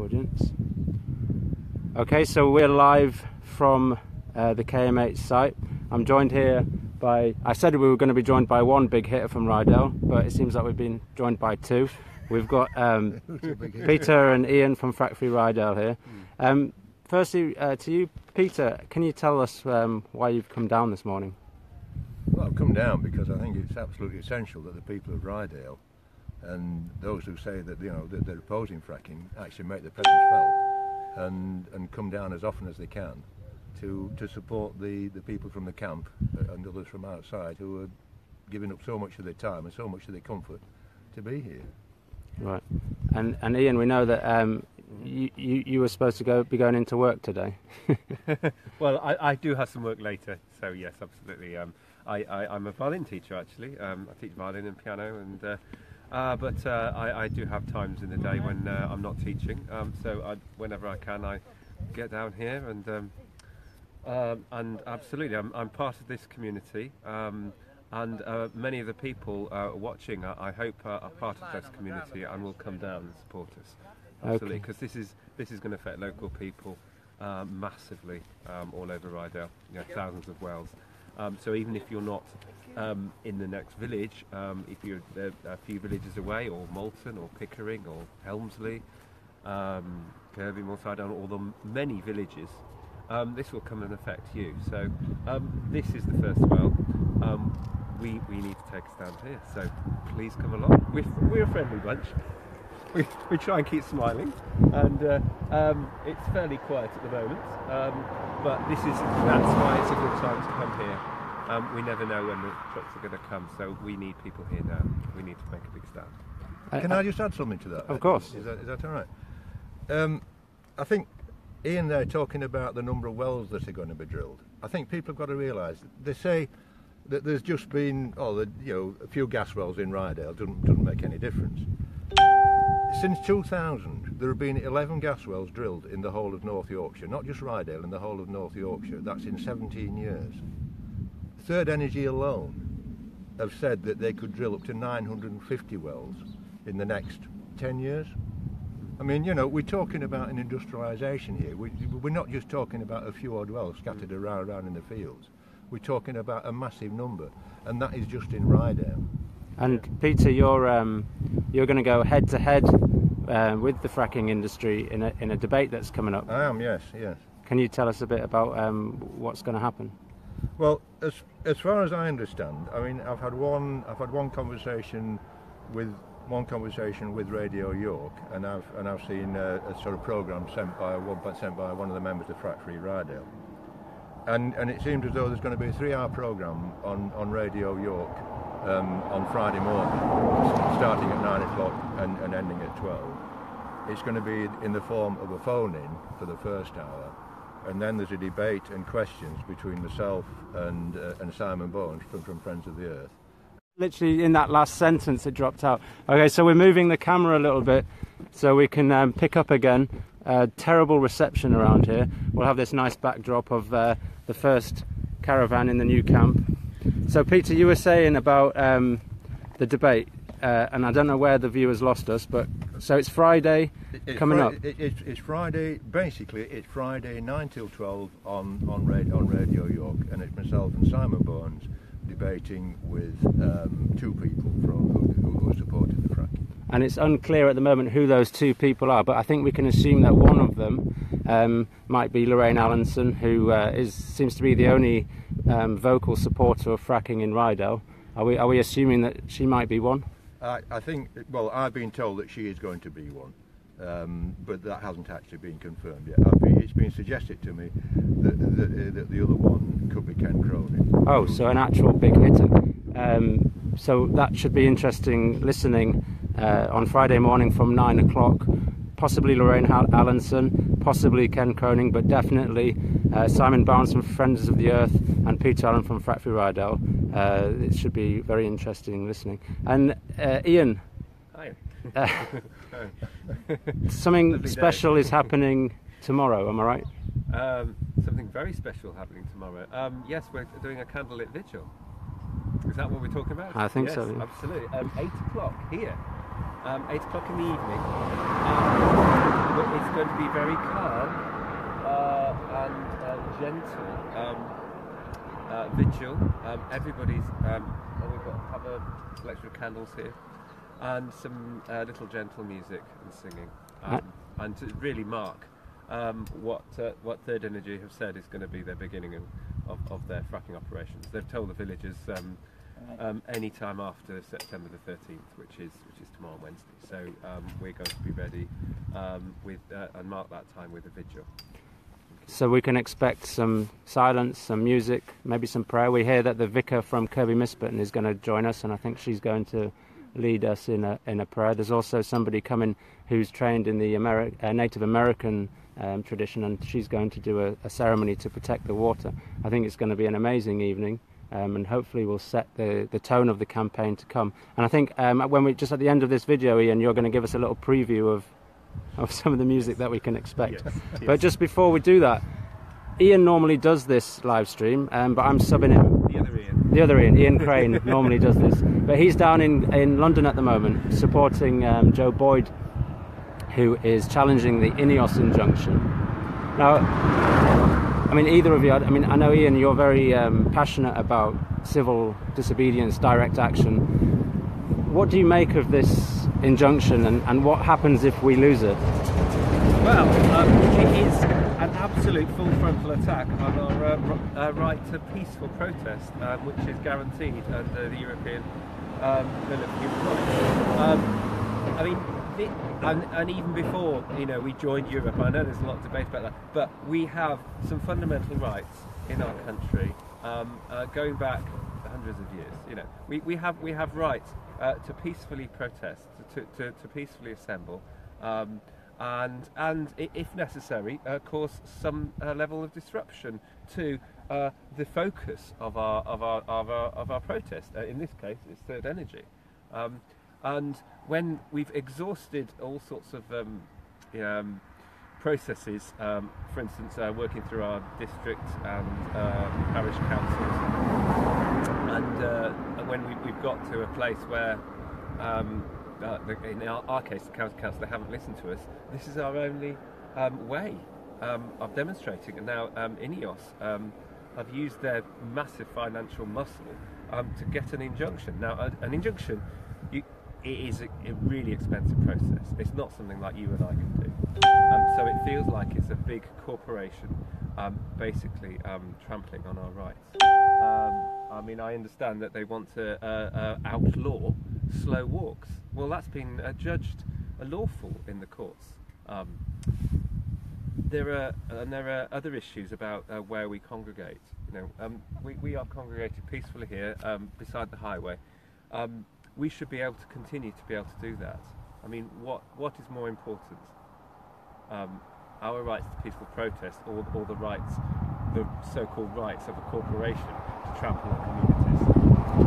audience. Okay, so we're live from the KMH site. I'm joined here by, I said we were going to be joined by one big hitter from Ryedale, but it seems like we've been joined by two. We've got Peter and Ian from Frack Free Ryedale here. Firstly, to you, Peter, can you tell us why you've come down this morning? Well, I've come down because I think it's absolutely essential that the people of Ryedale and those who say that that they're opposing fracking actually make their presence felt and come down as often as they can to support the people from the camp and others from outside who are giving up so much of their time and so much of their comfort to be here. Right, and Ian, we know that you were supposed to be going into work today. Well, I do have some work later, so yes, absolutely. I'm a violin teacher actually. I teach violin and piano, and but I do have times in the day when I'm not teaching. So whenever I can, I get down here, and absolutely, I'm part of this community. And many of the people watching, I hope, are part of this community and will come down and support us. Absolutely, because this is going to affect local people massively all over Ryedale. Thousands of wells. So even if you're not in the next village, if you're a few villages away, or Malton, or Pickering, or Helmsley, Kirby, Misperton, or the many villages, this will come and affect you. So this is the first well. We need to take a stand here, so please come along. We're a friendly bunch. We try and keep smiling, and it's fairly quiet at the moment, but that's why it's a good time to come here. We never know when the trucks are going to come, so we need people here now. We need to make a big stand. Can I just add something to that? Of course. Is that all right? I think Ian there talking about the number of wells that are going to be drilled. I think people have got to realise, they say that there's just been a few gas wells in Ryedale, doesn't make any difference. Since 2000, there have been 11 gas wells drilled in the whole of North Yorkshire, not just Ryedale, in the whole of North Yorkshire. That's in 17 years. Third Energy alone have said that they could drill up to 950 wells in the next 10 years. I mean, we're talking about an industrialisation here. We're not just talking about a few odd wells scattered around in the fields. We're talking about a massive number, and that is just in Ryedale. And Peter, you're going to go head to head with the fracking industry in a debate that's coming up. I am, yes. Can you tell us a bit about what's going to happen? Well, as far as I understand, I mean, I've had one conversation with Radio York, and I've seen a sort of programme sent by one of the members of Frack Free Ryedale. And it seems as though there's going to be a 3-hour programme on Radio York on Friday morning, starting at 9 o'clock and ending at 12. It's going to be in the form of a phone-in for the first hour, and then there's a debate and questions between myself and Simon Bones from Friends of the Earth. Literally in that last sentence it dropped out. Okay, so we're moving the camera a little bit so we can pick up again. Terrible reception around here. We'll have this nice backdrop of the first caravan in the new camp. So Peter, you were saying about the debate, and I don't know where the viewers lost us, but so it's Friday coming up. It's Friday, basically it's Friday 9 till 12 on Radio York, and it's myself and Simon Bones debating with two people who supported the fracking. And it's unclear at the moment who those two people are, but I think we can assume that one of them might be Lorraine Allinson, who seems to be the only vocal supporter of fracking in Ryedale. Are we assuming that she might be one? I think, well, I've been told that she is going to be one, but that hasn't actually been confirmed yet. It's been suggested to me that the other one could be Ken Cronin. Oh, so an actual big hitter. So that should be interesting listening on Friday morning from 9 o'clock. Possibly Lorraine Allinson, possibly Ken Cronin, but definitely Simon Barnes from Friends of the Earth and Peter Allen from Frack Free Ryedale. It should be very interesting listening. And Ian, hi. Something special is happening tomorrow, am I right? Something very special happening tomorrow. Yes, we're doing a candlelit vigil. Is that what we're talking about? I think yes, so. Yeah. Absolutely. 8 o'clock here. 8 o'clock in the evening. It's going to be very calm and gentle vigil. Everybody's have a selection of candles here and some little gentle music and singing, and to really mark what Third Energy have said is going to be their beginning of their fracking operations. They've told the villagers any time after September the 13th, which is tomorrow Wednesday. So we're going to be ready and mark that time with a vigil. So we can expect some silence, some music, maybe some prayer. We hear that the vicar from Kirby Misperton is going to join us, and I think she's going to lead us in a prayer. There's also somebody coming who's trained in the Native American tradition, and she's going to do a ceremony to protect the water. I think it's going to be an amazing evening, and hopefully we'll set the tone of the campaign to come. And I think when we just at the end of this video, Ian, you're going to give us a little preview of some of the music that we can expect. Yes. But just before we do that, Ian normally does this live stream, but I'm subbing him. The other Ian Crane normally does this, but he's down in London at the moment supporting Joe Boyd, who is challenging the INEOS injunction. Now, I mean, either of you, I know Ian, you're very passionate about civil disobedience, direct action. What do you make of this injunction, and what happens if we lose it? Well, it is an absolute full frontal attack on our right to peaceful protest, which is guaranteed under the European Bill of Human Rights. And even before we joined Europe, I know there's a lot of debate about that, but we have some fundamental rights in our country going back hundreds of years. We have rights to peacefully protest, to peacefully assemble, and if necessary, cause some level of disruption to the focus of our protest. In this case, it's Third Energy, and when we've exhausted all sorts of processes, for instance, working through our district and parish councils, and when we've got to a place where in our case, the county council, they haven't listened to us. This is our only way of demonstrating. And now INEOS have used their massive financial muscle to get an injunction. Now, an injunction, it is a really expensive process. It's not something like you and I can do. So it feels like it's a big corporation basically trampling on our rights. I understand that they want to outlaw slow walks. Well, that's been judged lawful in the courts. There are other issues about where we congregate. We are congregated peacefully here beside the highway. We should be able to continue to be able to do that. What is more important? Our rights to peaceful protest, or the rights, the so-called rights of a corporation to trample on communities?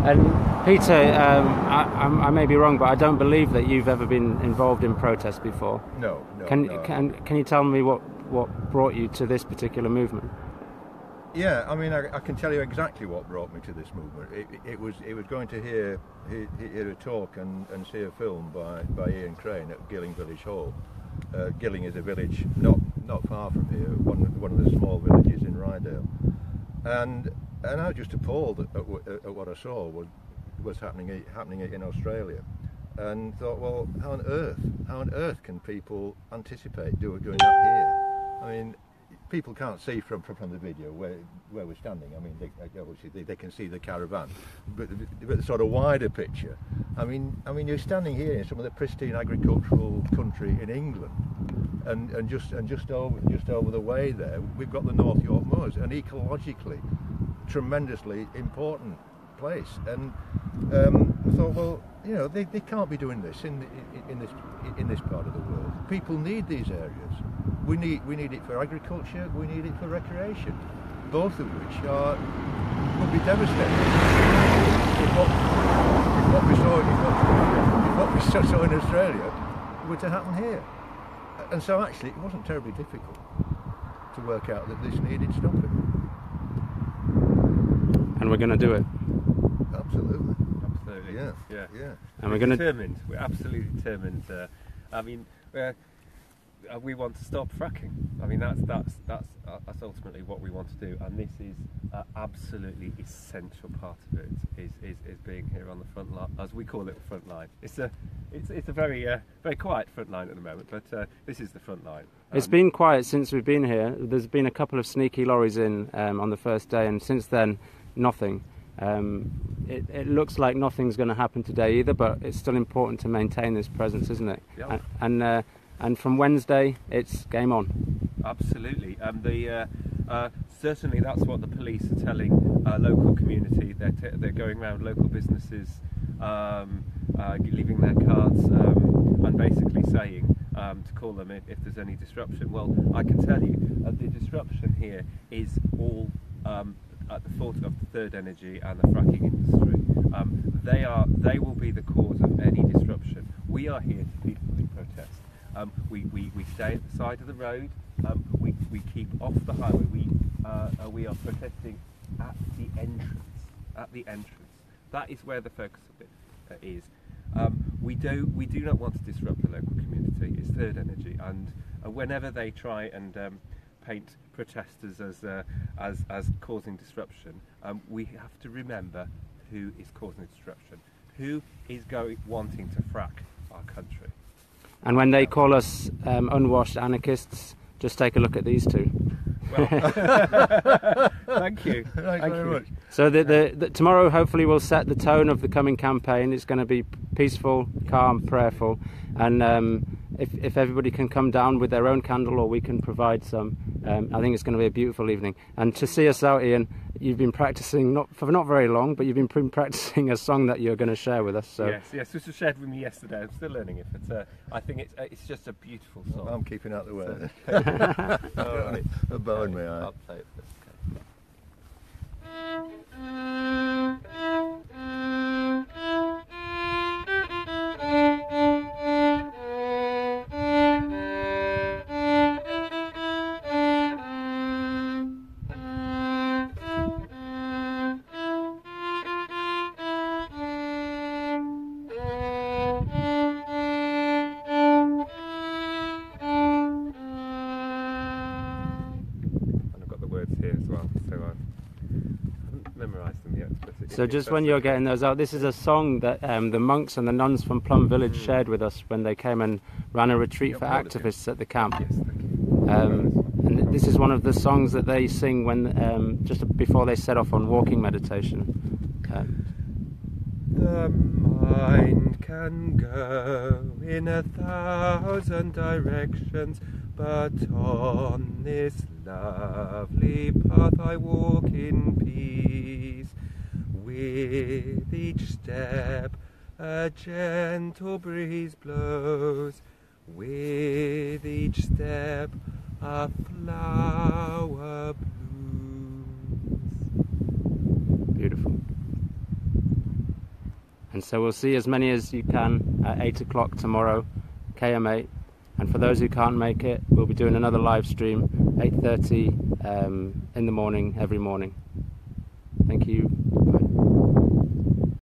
And Peter, I may be wrong, but I don't believe that you've ever been involved in protest before. No. Can you tell me what brought you to this particular movement? Yeah, I can tell you exactly what brought me to this movement. It was going to hear a talk and see a film by Ian Crane at Gilling Village Hall. Gilling is a village not far from here, one of the small villages in Ryedale, and I was just appalled at what I saw was happening in Australia, and thought, well, how on earth can people anticipate doing that here? People can't see from the video where we're standing. Obviously they can see the caravan, but the sort of wider picture. You're standing here in some of the pristine agricultural country in England, and just over the way there, we've got the North York Moors, an ecologically tremendously important place. And I thought, well, they can't be doing this in this part of the world. People need these areas. We need it for agriculture. We need it for recreation, both of which would be devastating if what we saw in Australia were to happen here. And so actually, it wasn't terribly difficult to work out that this needed stopping. And we're going to do it. Absolutely. Absolutely. Yeah. Yeah. Yeah. And we're going to. determined. We're absolutely determined. I mean, we want to stop fracking. I mean, that's ultimately what we want to do, and this is absolutely essential part of it. Is being here on the front line, as we call it, the front line. It's a very very quiet front line at the moment, but this is the front line. It's been quiet since we've been here. There's been a couple of sneaky lorries in on the first day, and since then, nothing. It looks like nothing's going to happen today either, but it's still important to maintain this presence, isn't it? Yeah. And from Wednesday, it's game on. Absolutely. Certainly that's what the police are telling local community. They're going around local businesses, leaving their cards and basically saying to call them if there's any disruption. Well, I can tell you the disruption here is all at the fault of the Third Energy and the fracking industry. They will be the cause of any disruption. We are here to peacefully protest. We stay at the side of the road. We keep off the highway. We are protesting at the entrance. At the entrance. That is where the focus of it is. We do not want to disrupt the local community. It's Third Energy, and whenever they try and paint protesters as causing disruption, we have to remember who is causing disruption, who is wanting to frack our country. And when they call us unwashed anarchists, just take a look at these two. Well, thank you. Thanks very much. So tomorrow hopefully will set the tone of the coming campaign. It's going to be peaceful, calm, prayerful, and if everybody can come down with their own candle, or we can provide some, I think it's going to be a beautiful evening. And to see us out, Ian, you've been practicing not very long, but you've been practicing a song that you're going to share with us. So. Yes, this was shared with me yesterday. I'm still learning it, but I think it's just a beautiful song. I'm keeping out the way. All right. A bow in my eye. I'll play it first. So just when you're getting those out, this is a song that the monks and the nuns from Plum Village shared with us when they came and ran a retreat for activists at the camp. Yes, thank you. And this is one of the songs that they sing when just before they set off on walking meditation. The mind can go in 1,000 directions, but on this lovely path I walk in peace. With each step a gentle breeze blows, with each step a flower blooms. Beautiful. And so we'll see as many as you can at 8 o'clock tomorrow, KM8. And for those who can't make it, we'll be doing another live stream, 8:30 in the morning, every morning. Thank you.